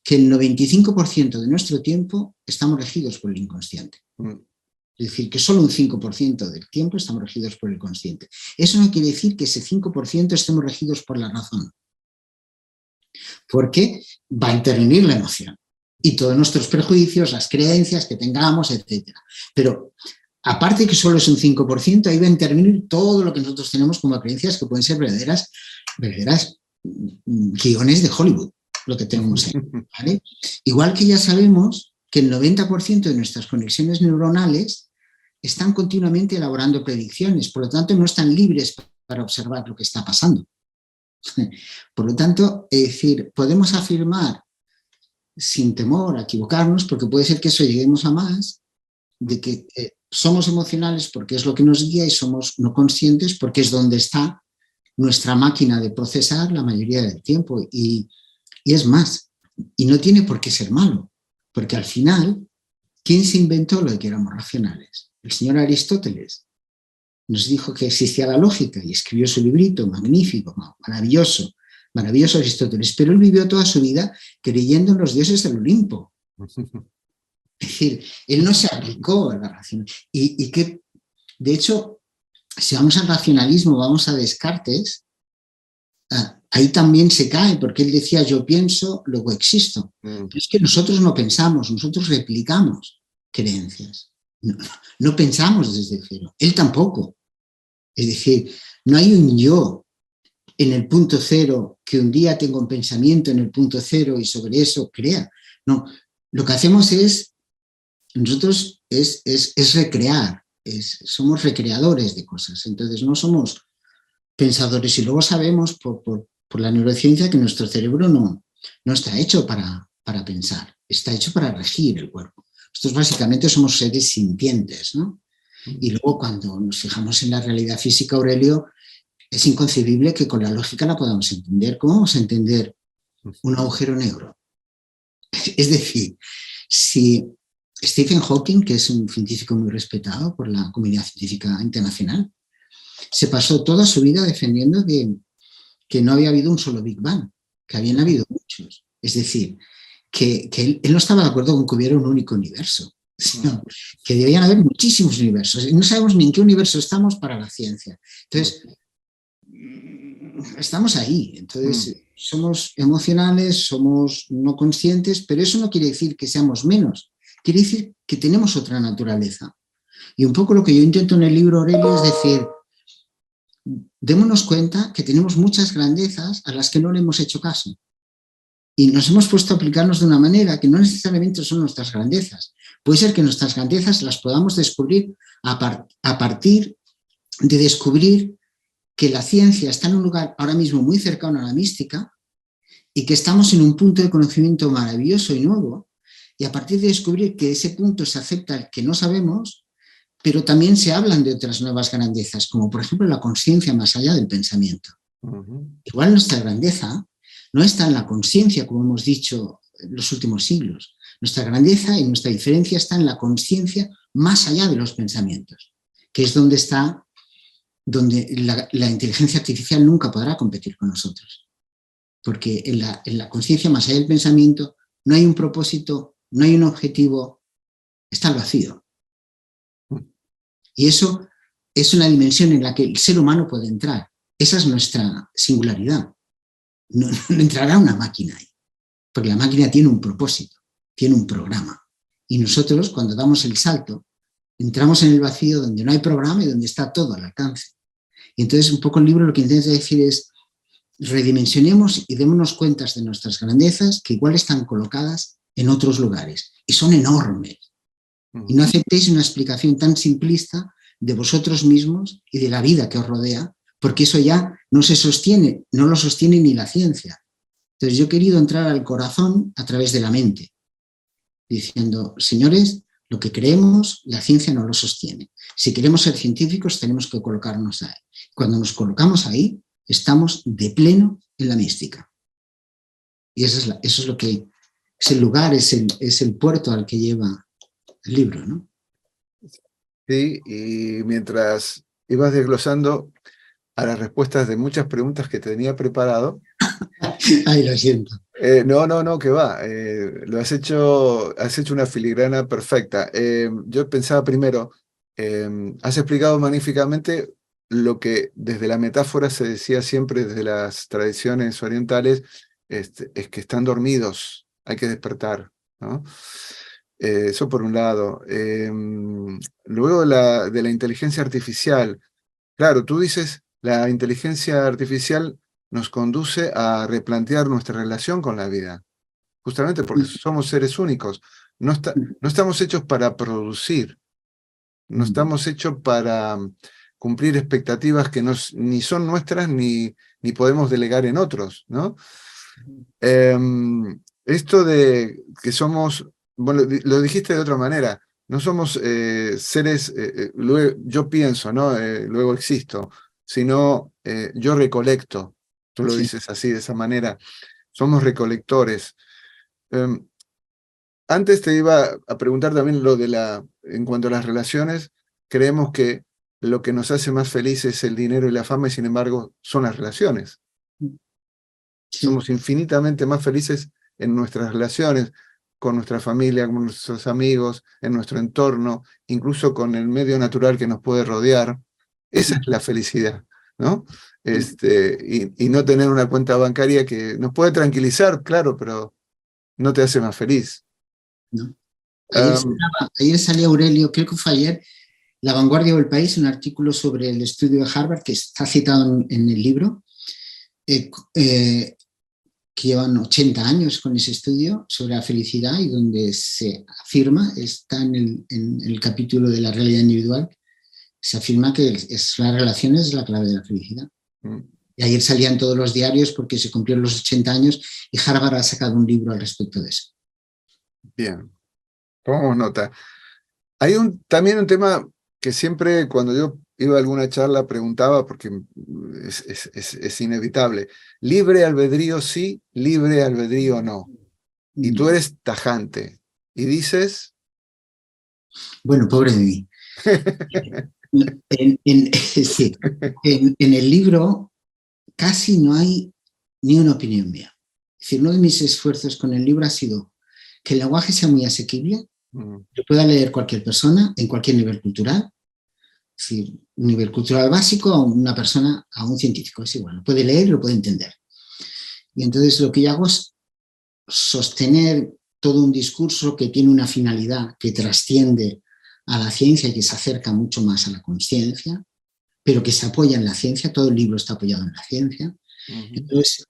que el 95% de nuestro tiempo estamos regidos por el inconsciente. Es decir, que solo un 5% del tiempo estamos regidos por el consciente. Eso no quiere decir que ese 5% estemos regidos por la razón, porque va a intervenir la emoción y todos nuestros prejuicios, las creencias que tengamos, etc. Pero aparte que solo es un 5%, ahí va a intervenir todo lo que nosotros tenemos como creencias que pueden ser verdaderas guiones de Hollywood, lo que tenemos ahí, ¿vale? Igual que ya sabemos que el 90% de nuestras conexiones neuronales están continuamente elaborando predicciones, por lo tanto no están libres para observar lo que está pasando. Por lo tanto, es decir, podemos afirmar sin temor a equivocarnos, porque puede ser que eso lleguemos a más, de que somos emocionales porque es lo que nos guía y somos no conscientes porque es donde está nuestra máquina de procesar la mayoría del tiempo. Y es más, y no tiene por qué ser malo, porque al final, ¿quién se inventó lo de que éramos racionales? El señor Aristóteles nos dijo que existía la lógica y escribió su librito magnífico, maravilloso, maravilloso Aristóteles, pero él vivió toda su vida creyendo en los dioses del Olimpo. Es decir, él no se aplicó a la razón. ¿Y qué De hecho, si vamos al racionalismo, vamos a Descartes, ahí también se cae, porque él decía yo pienso, luego existo. Pero es que nosotros no pensamos, nosotros replicamos creencias. No pensamos desde cero, él tampoco. Es decir, no hay un yo en el punto cero que un día tenga un pensamiento en el punto cero y sobre eso crea. No, lo que hacemos nosotros es recrear, somos recreadores de cosas, entonces no somos pensadores. Y luego sabemos por la neurociencia que nuestro cerebro no está hecho para pensar, está hecho para regir el cuerpo. Nosotros básicamente somos seres sintientes, ¿no? Y luego cuando nos fijamos en la realidad física, Aurelio, es inconcebible que con la lógica la podamos entender. ¿Cómo vamos a entender un agujero negro? Es decir, si Stephen Hawking, que es un científico muy respetado por la comunidad científica internacional, se pasó toda su vida defendiendo que no había habido un solo Big Bang, que habían habido muchos. Es decir, que él no estaba de acuerdo con que hubiera un único universo, sino que debían haber muchísimos universos. Y no sabemos ni en qué universo estamos para la ciencia. Entonces, estamos ahí. Entonces, somos emocionales, somos no conscientes, pero eso no quiere decir que seamos menos. Quiere decir que tenemos otra naturaleza. Y un poco lo que yo intento en el libro, Aurelio, es decir, démonos cuenta que tenemos muchas grandezas a las que no le hemos hecho caso. Y nos hemos puesto a aplicarnos de una manera que no necesariamente son nuestras grandezas. Puede ser que nuestras grandezas las podamos descubrir a partir de descubrir que la ciencia está en un lugar ahora mismo muy cercano a la mística y que estamos en un punto de conocimiento maravilloso y nuevo, y a partir de descubrir que ese punto se acepta el que no sabemos, pero también se hablan de otras nuevas grandezas, como por ejemplo la conciencia más allá del pensamiento. Igual nuestra grandeza no está en la conciencia, como hemos dicho en los últimos siglos. Nuestra grandeza y nuestra diferencia está en la conciencia más allá de los pensamientos, que es donde la inteligencia artificial nunca podrá competir con nosotros. Porque en la conciencia más allá del pensamiento no hay un propósito, no hay un objetivo, está el vacío. Y eso es una dimensión en la que el ser humano puede entrar. Esa es nuestra singularidad. No entrará una máquina ahí, porque la máquina tiene un propósito, tiene un programa. Y nosotros, cuando damos el salto, entramos en el vacío donde no hay programa y donde está todo al alcance. Y entonces un poco el libro lo que intenta decir es redimensionemos y démonos cuenta de nuestras grandezas que igual están colocadas en otros lugares y son enormes. Y no aceptéis una explicación tan simplista de vosotros mismos y de la vida que os rodea, porque eso ya no se sostiene, no lo sostiene ni la ciencia. Entonces yo he querido entrar al corazón a través de la mente, diciendo, señores, lo que creemos, la ciencia no lo sostiene. Si queremos ser científicos, tenemos que colocarnos ahí. Cuando nos colocamos ahí, estamos de pleno en la mística. Y eso es lo que es el lugar, es el puerto al que lleva el libro, ¿no? Sí, y mientras ibas desglosando a las respuestas de muchas preguntas que tenía preparado. Ay, lo siento. No, que va. Has hecho una filigrana perfecta. Yo pensaba primero, has explicado magníficamente lo que desde la metáfora se decía siempre desde las tradiciones orientales, es que están dormidos, hay que despertar, ¿no? Eso por un lado. Luego de la inteligencia artificial. Claro, tú dices, la inteligencia artificial nos conduce a replantear nuestra relación con la vida, justamente porque somos seres únicos. No estamos hechos para producir, no estamos hechos para cumplir expectativas que ni son nuestras ni podemos delegar en otros, ¿no? Esto de que somos, bueno, lo dijiste de otra manera, no somos seres, luego, yo pienso, ¿no? Luego existo, sino yo recolecto, tú lo dices así, de esa manera, somos recolectores. Antes te iba a preguntar también en cuanto a las relaciones, creemos que lo que nos hace más felices es el dinero y la fama, y sin embargo son las relaciones. Sí. Somos infinitamente más felices en nuestras relaciones. con nuestra familia, con nuestros amigos, en nuestro entorno, incluso con el medio natural que nos puede rodear. Esa es la felicidad, ¿no? Y no tener una cuenta bancaria que nos puede tranquilizar, claro, pero no te hace más feliz. ¿No? Um, Ayer salía Aurelio, creo que fue ayer, La Vanguardia del País, un artículo sobre el estudio de Harvard que está citado en el libro, que llevan 80 años con ese estudio sobre la felicidad y donde se afirma, está en el capítulo de la realidad individual, se afirma que la relación es la clave de la felicidad. Y ayer salían todos los diarios porque se cumplieron los 80 años y Harvard ha sacado un libro al respecto de eso. Bien, tomamos nota. Hay también un tema que siempre cuando yo iba a alguna charla preguntaba, porque es inevitable. Libre albedrío sí, libre albedrío no. Y tú eres tajante. Y dices... Bueno, pobre de mí. Sí, en el libro casi no hay ni una opinión mía. Es decir, uno de mis esfuerzos con el libro ha sido que el lenguaje sea muy asequible, que pueda leer cualquier persona en cualquier nivel cultural. Es decir, un nivel cultural básico a una persona, a un científico, es igual, lo puede leer y lo puede entender. Y entonces lo que yo hago es sostener todo un discurso que tiene una finalidad que trasciende a la ciencia y que se acerca mucho más a la conciencia, pero que se apoya en la ciencia, todo el libro está apoyado en la ciencia. Entonces,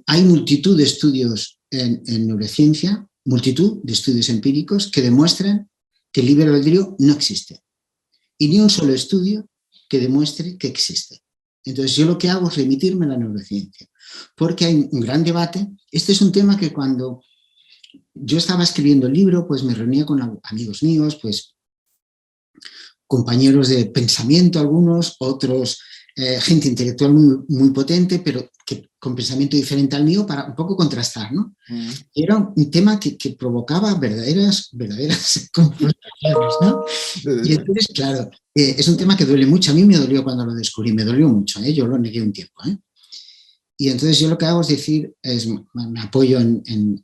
hay multitud de estudios en neurociencia, multitud de estudios empíricos que demuestran que el libre albedrío no existe. Y ni un solo estudio que demuestre que existe. Entonces yo lo que hago es remitirme a la neurociencia, porque hay un gran debate. Este es un tema que cuando yo estaba escribiendo el libro, pues me reunía con amigos míos, pues compañeros de pensamiento algunos, otros, gente intelectual muy potente, pero con pensamiento diferente al mío para un poco contrastar, ¿no? Era un tema que provocaba verdaderas confrontaciones, ¿no? Y entonces, claro, es un tema que duele mucho. A mí me dolió cuando lo descubrí, me dolió mucho, yo lo negué un tiempo. Y entonces yo lo que hago es decir, me apoyo en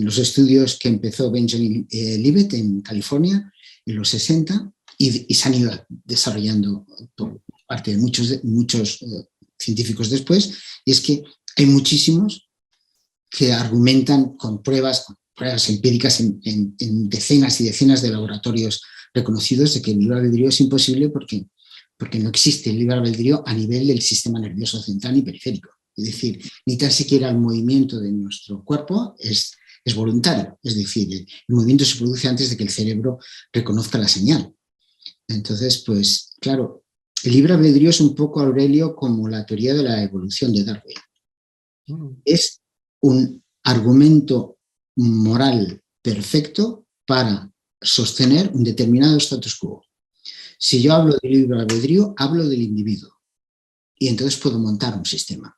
los estudios que empezó Benjamin Libet en California en los 60 y se han ido desarrollando por parte de muchos científicos después, y es que hay muchísimos que argumentan con pruebas empíricas en decenas y decenas de laboratorios reconocidos de que el libre albedrío es imposible porque no existe el libre albedrío a nivel del sistema nervioso central y periférico. Es decir, ni tan siquiera el movimiento de nuestro cuerpo es voluntario. Es decir, el movimiento se produce antes de que el cerebro reconozca la señal. Entonces, pues, claro, el libre albedrío es un poco, Aurelio, como la teoría de la evolución de Darwin. Es un argumento moral perfecto para sostener un determinado status quo. Si yo hablo de libre albedrío, hablo del individuo. Y entonces puedo montar un sistema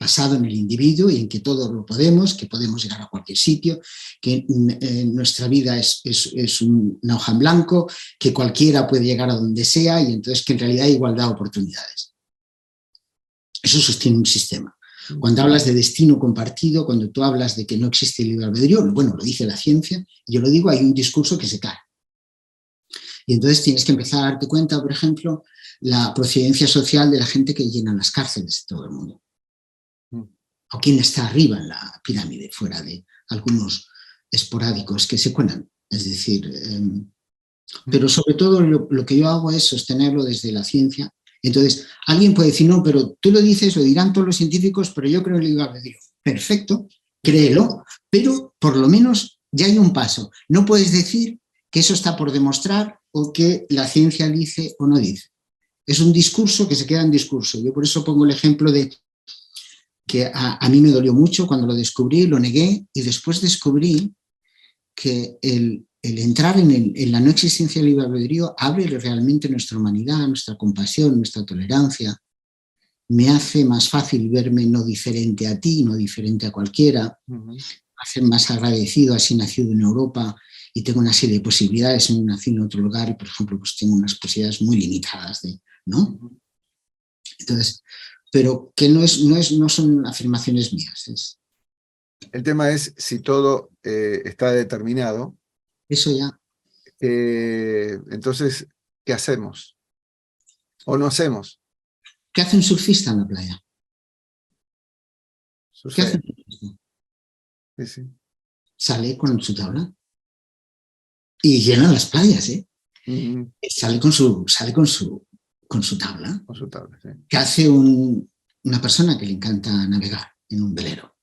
basado en el individuo y en que todos lo podemos, que podemos llegar a cualquier sitio, que nuestra vida es una hoja en blanco, que cualquiera puede llegar a donde sea y entonces que en realidad hay igualdad de oportunidades. Eso sostiene un sistema. Cuando hablas de destino compartido, cuando tú hablas de que no existe el libre albedrío, bueno, lo dice la ciencia, yo lo digo, hay un discurso que se cae. Y entonces tienes que empezar a darte cuenta, por ejemplo, la procedencia social de la gente que llena las cárceles de todo el mundo. O quién está arriba en la pirámide, fuera de algunos esporádicos que se cuelan. Es decir, pero sobre todo lo que yo hago es sostenerlo desde la ciencia. Entonces, alguien puede decir, no, pero tú lo dices, lo dirán todos los científicos, pero yo creo en el libre albedrío. Perfecto, créelo, pero por lo menos ya hay un paso. No puedes decir que eso está por demostrar o que la ciencia dice o no dice. Es un discurso que se queda en discurso. Yo por eso pongo el ejemplo de que a mí me dolió mucho cuando lo descubrí, lo negué y después descubrí que el entrar en la no existencia del libre albedrío abre realmente nuestra humanidad, nuestra compasión, nuestra tolerancia. Me hace más fácil verme no diferente a ti, no diferente a cualquiera. Me hace más agradecido, así nacido en Europa y tengo una serie de posibilidades, nací en otro lugar y, por ejemplo, pues tengo unas posibilidades muy limitadas, ¿no? Entonces, pero que no son afirmaciones mías, El tema es si todo está determinado, Eso ya. entonces, ¿qué hacemos? ¿O no hacemos? ¿Qué hace un surfista en la playa? ¿Qué hace Surfea. un surfista? Sí, sí. Sale con su tabla y llena las playas, ¿eh? Mm, Sale con su tabla. consultable, sí. ¿Qué hace una persona que le encanta navegar en un velero?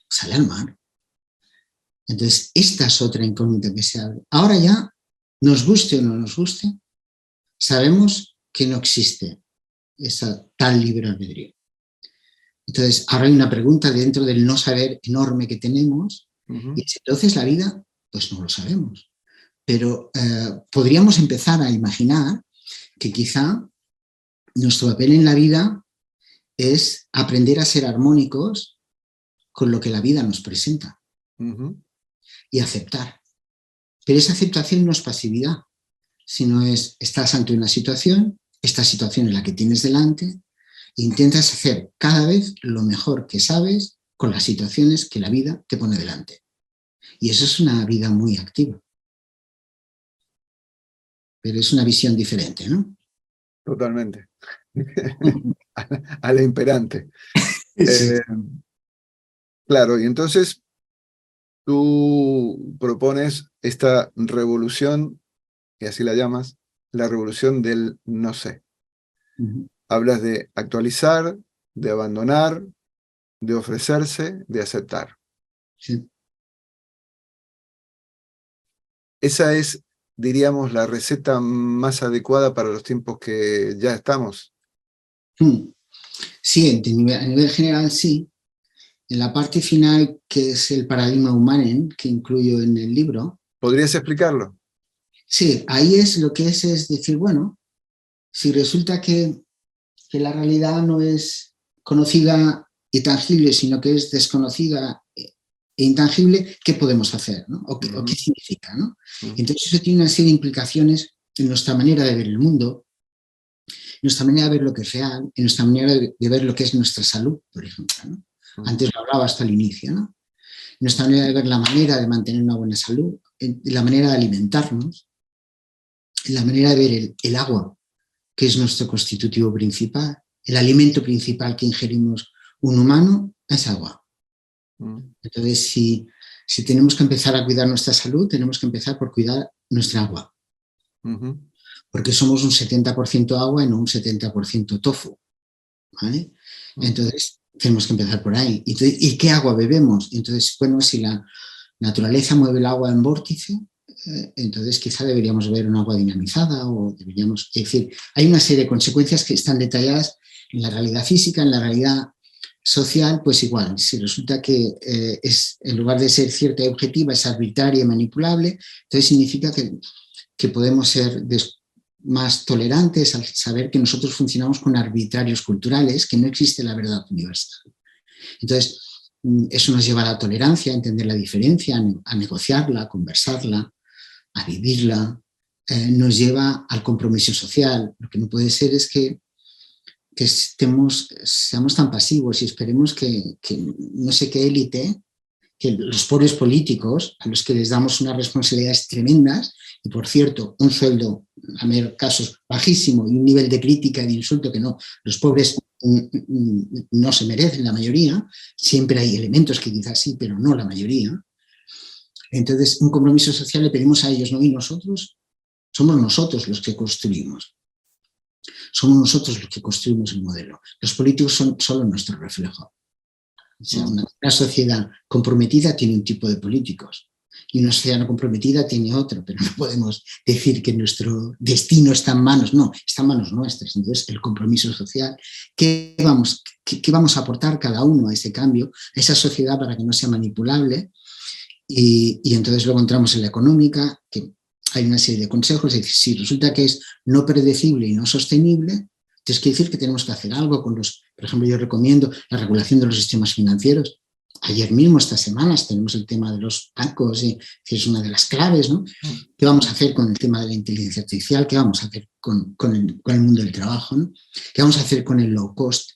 Sale al mar. Entonces, esta es otra incógnita que se abre. Ahora ya, nos guste o no nos guste, sabemos que no existe esa tal libre albedrío. Entonces, ahora hay una pregunta dentro del no saber enorme que tenemos, y es, entonces la vida, pues no lo sabemos. Pero podríamos empezar a imaginar que quizá nuestro papel en la vida es aprender a ser armónicos con lo que la vida nos presenta y aceptar. Pero esa aceptación no es pasividad, sino es, estás ante una situación, esta situación es la que tienes delante, e intentas hacer cada vez lo mejor que sabes con las situaciones que la vida te pone delante. Y eso es una vida muy activa. Pero es una visión diferente, ¿no? Totalmente. A la imperante. Sí. Claro, y entonces tú propones esta revolución, y así la llamas, la revolución del no sé. Hablas de actualizar, de abandonar, de ofrecerse, de aceptar. Sí. Esa es, diríamos, la receta más adecuada para los tiempos que ya estamos. Sí, a nivel general sí. En la parte final, que es el paradigma humano que incluyo en el libro, ¿Podrías explicarlo? sí, ahí es lo que es decir, bueno, si resulta que la realidad no es conocida y tangible, sino que es desconocida e intangible, ¿qué podemos hacer? ¿No? ¿O qué significa? ¿No? Entonces eso tiene una serie de implicaciones en nuestra manera de ver el mundo, en nuestra manera de ver lo que es real, en nuestra manera de ver lo que es nuestra salud, por ejemplo, ¿no? Antes lo hablaba hasta el inicio, ¿no? Nuestra manera de ver la manera de mantener una buena salud, la manera de alimentarnos, la manera de ver el agua, que es nuestro constitutivo principal. El alimento principal que ingerimos un humano es agua. Entonces, si tenemos que empezar a cuidar nuestra salud, tenemos que empezar por cuidar nuestra agua. Porque somos un 70% agua y no un 70% tofu. ¿Vale? Entonces, tenemos que empezar por ahí. ¿Y qué agua bebemos? Entonces, bueno, si la naturaleza mueve el agua en vórtice, entonces quizá deberíamos beber un agua dinamizada o deberíamos, es decir, hay una serie de consecuencias que están detalladas en la realidad física, en la realidad social, pues igual, si resulta que es, en lugar de ser cierta y objetiva, es arbitraria y manipulable, entonces significa que podemos ser más tolerantes al saber que nosotros funcionamos con arbitrarios culturales, que no existe la verdad universal. Entonces, eso nos lleva a la tolerancia, a entender la diferencia, a negociarla, a conversarla, a vivirla, nos lleva al compromiso social. Lo que no puede ser es que seamos tan pasivos y esperemos que no sé qué élite, que los pobres políticos, a los que les damos unas responsabilidades tremendas, y por cierto, un sueldo, a ver, casos bajísimo, y un nivel de crítica y de insulto que no, los pobres no se merecen la mayoría, siempre hay elementos que quizás sí, pero no la mayoría. Entonces, un compromiso social le pedimos a ellos, ¿no? Y nosotros, somos nosotros los que construimos. Somos nosotros los que construimos el modelo. Los políticos son solo nuestro reflejo. O sea, una sociedad comprometida tiene un tipo de políticos y una sociedad no comprometida tiene otro, pero no podemos decir que nuestro destino está en manos, no, está en manos nuestras. Entonces, el compromiso social, ¿qué vamos a aportar cada uno a ese cambio, a esa sociedad para que no sea manipulable? Y entonces luego entramos en la económica, que hay una serie de consejos, es decir, si resulta que es no predecible y no sostenible, entonces quiere decir que tenemos que hacer algo con los, por ejemplo, yo recomiendo la regulación de los sistemas financieros. Ayer mismo, estas semanas, tenemos el tema de los bancos, que es una de las claves, ¿no? ¿Qué vamos a hacer con el tema de la inteligencia artificial? ¿Qué vamos a hacer con el mundo del trabajo? ¿No? ¿Qué vamos a hacer con el low cost?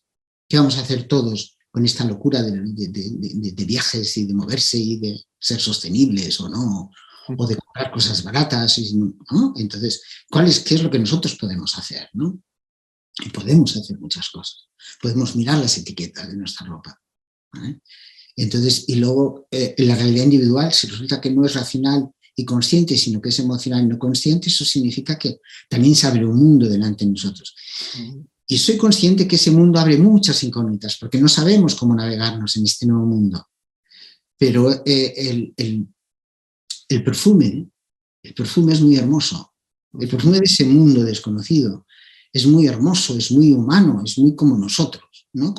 ¿Qué vamos a hacer todos con esta locura de viajes y de moverse y de ser sostenibles o no, o de comprar cosas baratas, ¿no? Entonces, ¿qué es lo que nosotros podemos hacer, ¿no? Y podemos hacer muchas cosas. Podemos mirar las etiquetas de nuestra ropa, ¿vale? Entonces, y luego, la realidad individual, si resulta que no es racional y consciente, sino que es emocional y no consciente, eso significa que también se abre un mundo delante de nosotros. Y soy consciente que ese mundo abre muchas incógnitas, porque no sabemos cómo navegarnos en este nuevo mundo. Pero el perfume es muy hermoso. El perfume de ese mundo desconocido es muy hermoso, es muy humano, es muy como nosotros, ¿no?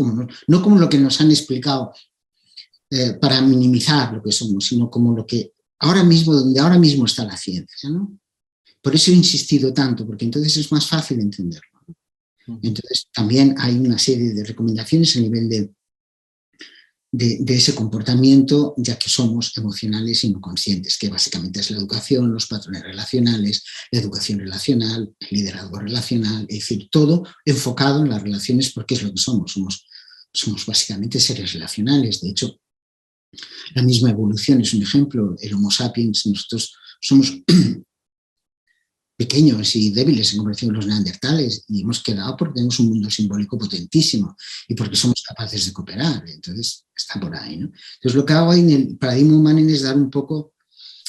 No como lo que nos han explicado para minimizar lo que somos, sino como lo que donde ahora mismo está la ciencia, ¿no? Por eso he insistido tanto, porque entonces es más fácil entenderlo. Entonces también hay una serie de recomendaciones a nivel de ese comportamiento, ya que somos emocionales y no conscientes, que básicamente es la educación, los patrones relacionales, la educación relacional, el liderazgo relacional, es decir, todo enfocado en las relaciones, porque es lo que somos. Somos básicamente seres relacionales. De hecho, la misma evolución es un ejemplo. El Homo sapiens, nosotros somos pequeños y débiles en comparación con los neandertales, y hemos quedado porque tenemos un mundo simbólico potentísimo y porque somos capaces de cooperar. Entonces, está por ahí, ¿no? Entonces, lo que hago ahí en el paradigma humano es dar un poco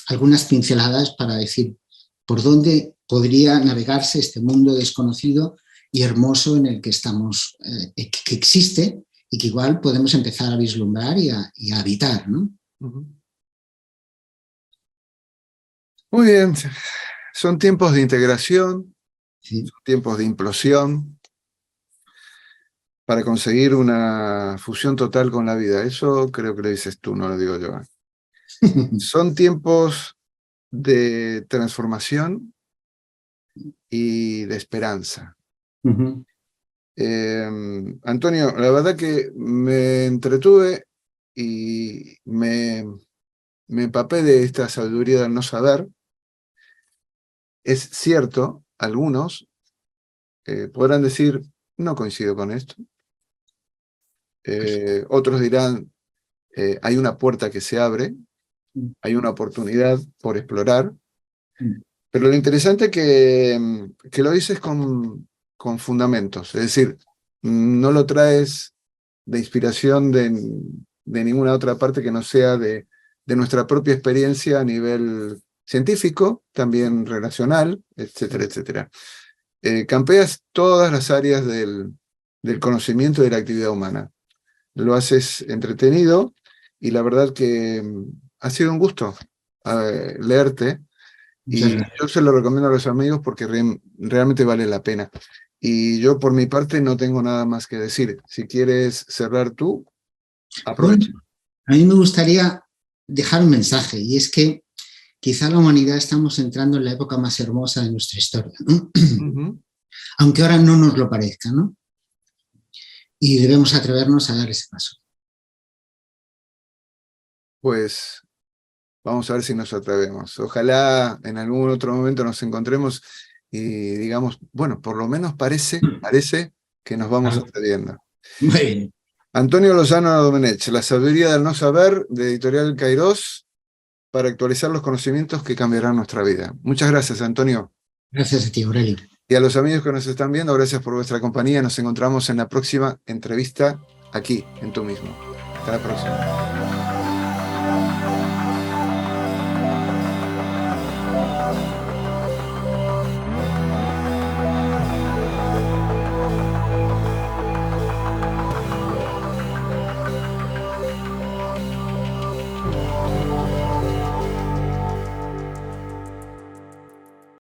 algunas pinceladas para decir por dónde podría navegarse este mundo desconocido y hermoso en el que estamos, que existe y que igual podemos empezar a vislumbrar y a habitar, ¿no? Muy bien. Son tiempos de integración, Sí. son tiempos de implosión, para conseguir una fusión total con la vida. Eso creo que lo dices tú, no lo digo yo. Son tiempos de transformación y de esperanza. Antonio, la verdad que me entretuve y me empapé de esta sabiduría del no saber. Es cierto, algunos podrán decir, no coincido con esto. Otros dirán, hay una puerta que se abre, hay una oportunidad por explorar. Pero lo interesante es que lo dices con fundamentos, es decir, no lo traes de inspiración de ninguna otra parte que no sea de nuestra propia experiencia a nivel científico, también relacional, etcétera, etcétera. Campeas todas las áreas del conocimiento y de la actividad humana. Lo haces entretenido y la verdad que ha sido un gusto leerte. Y yo se lo recomiendo a los amigos porque realmente vale la pena. Y yo por mi parte no tengo nada más que decir. Si quieres cerrar tú, aprovecha. Bueno, a mí me gustaría dejar un mensaje, y es que quizá la humanidad estamos entrando en la época más hermosa de nuestra historia, ¿no? Aunque ahora no nos lo parezca, ¿no? Y debemos atrevernos a dar ese paso. Pues vamos a ver si nos atrevemos. Ojalá en algún otro momento nos encontremos y digamos, bueno, por lo menos parece que nos vamos atreviendo. Muy bien. Antonio Lozano Domenech, La sabiduría del no saber, de Editorial Kairos, para actualizar los conocimientos que cambiarán nuestra vida. Muchas gracias, Antonio. Gracias a ti, Aurelio. Y a los amigos que nos están viendo, gracias por vuestra compañía. Nos encontramos en la próxima entrevista aquí, en Tú Mismo. Hasta la próxima.